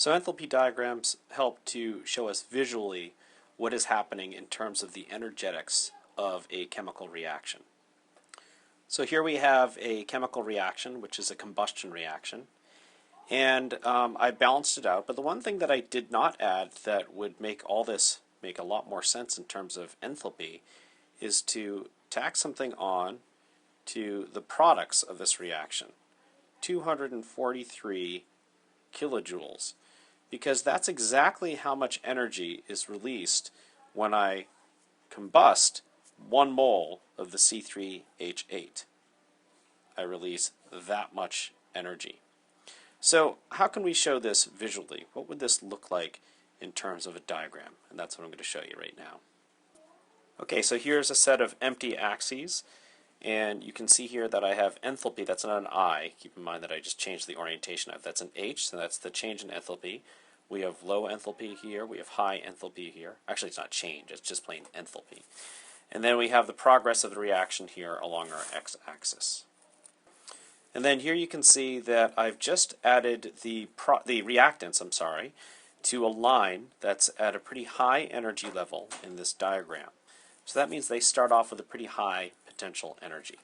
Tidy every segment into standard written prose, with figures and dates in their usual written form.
So enthalpy diagrams help to show us visually what is happening in terms of the energetics of a chemical reaction. So here we have a chemical reaction, which is a combustion reaction, and I balanced it out. But the one thing that I did not add that would make all this make a lot more sense in terms of enthalpy is to tack something on to the products of this reaction, 243 kilojoules, because that's exactly how much energy is released when I combust 1 mole of the C3H8. I release that much energy. So how can we show this visually? What would this look like in terms of a diagram? And that's what I'm going to show you right now. Okay, so here's a set of empty axes, and you can see here that I have enthalpy. That's not an I. Keep in mind that I just changed the orientation of that's an H, so that's the change in enthalpy. We have low enthalpy here. We have high enthalpy here. Actually, it's not change. It's just plain enthalpy. And then we have the progress of the reaction here along our x-axis. And then here you can see that I've just added the reactants, to a line that's at a pretty high energy level in this diagram. So that means they start off with a pretty high potential energy.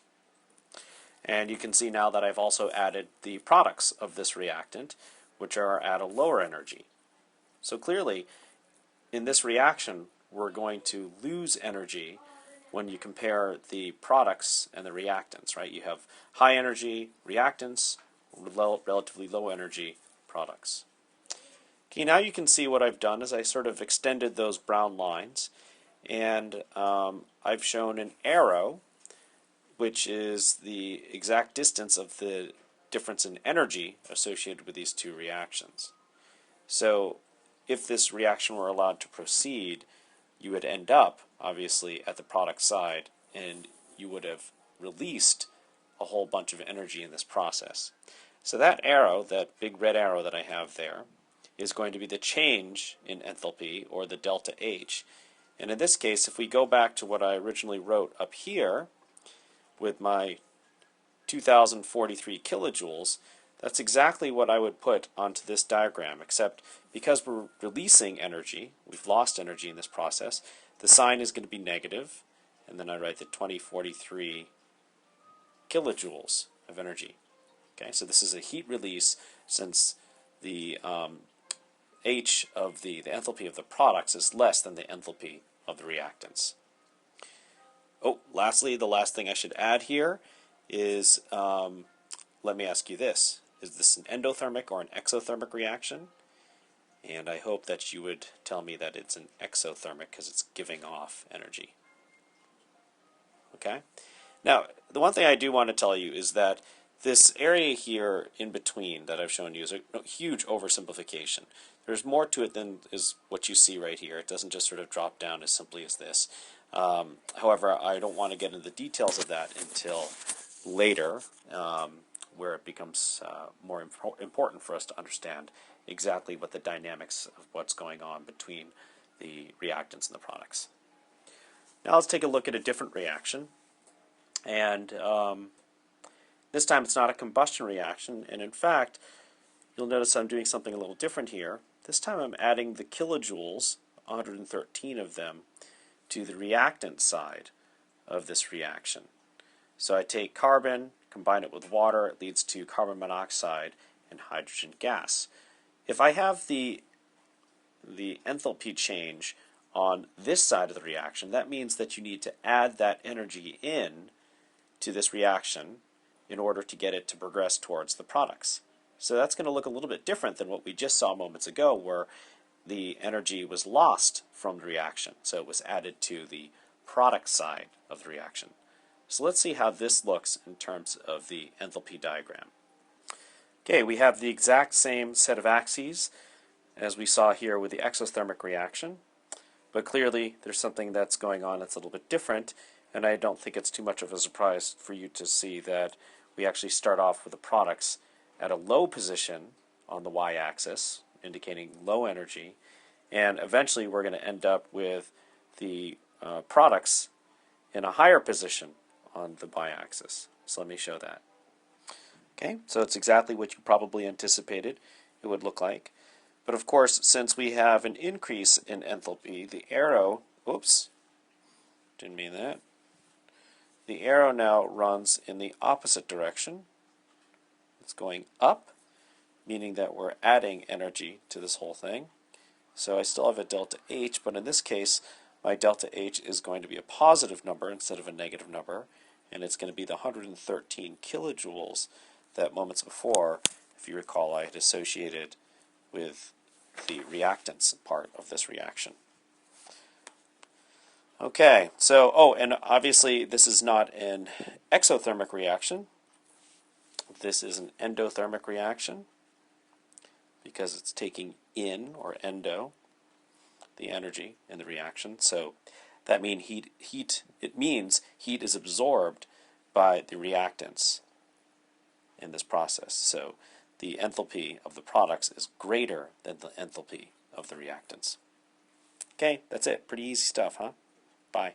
And you can see now that I've also added the products of this reactant, which are at a lower energy. So clearly, in this reaction, we're going to lose energy when you compare the products and the reactants, right? You have high energy reactants, relatively low energy products. Okay, now you can see what I've done is I sort of extended those brown lines, and I've shown an arrow, which is the exact distance of the difference in energy associated with these two reactions. So if this reaction were allowed to proceed, you would end up, obviously, at the product side, and you would have released a whole bunch of energy in this process. So that arrow, that big red arrow that I have there, is going to be the change in enthalpy, or the delta H. And in this case, if we go back to what I originally wrote up here with my 2043 kilojoules, that's exactly what I would put onto this diagram, except because we're releasing energy, we've lost energy in this process, the sign is going to be negative, and then I write the 2043 kilojoules of energy. Okay, so this is a heat release, since the H of the enthalpy of the products is less than the enthalpy of the reactants. Oh, lastly, the last thing I should add here is, let me ask you this. Is this an endothermic or an exothermic reaction? And I hope that you would tell me that it's an exothermic because it's giving off energy. Okay? Now, the one thing I do want to tell you is that this area here in between that I've shown you is a huge oversimplification. There's more to it than is what you see right here. It doesn't just sort of drop down as simply as this. However, I don't want to get into the details of that until later, where it becomes more important for us to understand exactly what the dynamics of what's going on between the reactants and the products. Now let's take a look at a different reaction. And this time it's not a combustion reaction, and in fact, you'll notice I'm doing something a little different here. This time I'm adding the kilojoules, 113 of them, to the reactant side of this reaction. So I take carbon, combine it with water, it leads to carbon monoxide and hydrogen gas. If I have the enthalpy change on this side of the reaction, that means that you need to add that energy in to this reaction in order to get it to progress towards the products. So that's going to look a little bit different than what we just saw moments ago, where the energy was lost from the reaction. So it was added to the product side of the reaction. So let's see how this looks in terms of the enthalpy diagram. Okay, we have the exact same set of axes as we saw here with the exothermic reaction, but clearly there's something that's going on that's a little bit different, and I don't think it's too much of a surprise for you to see that we actually start off with the products at a low position on the y-axis, indicating low energy, and eventually we're going to end up with the products in a higher position on the y-axis. So let me show that. Okay, so it's exactly what you probably anticipated it would look like. But of course, since we have an increase in enthalpy, the arrow, oops, didn't mean that. The arrow now runs in the opposite direction. It's going up, meaning that we're adding energy to this whole thing. So I still have a delta H, but in this case, my delta H is going to be a positive number instead of a negative number, and it's going to be the 113 kilojoules that moments before, if you recall, I had associated with the reactants part of this reaction. Okay, so, oh, and obviously this is not an exothermic reaction. This is an endothermic reaction because it's taking in, or endo, the energy in the reaction. So that means it means heat is absorbed by the reactants in this process. So the enthalpy of the products is greater than the enthalpy of the reactants. Okay, that's it. Pretty easy stuff, huh? Bye.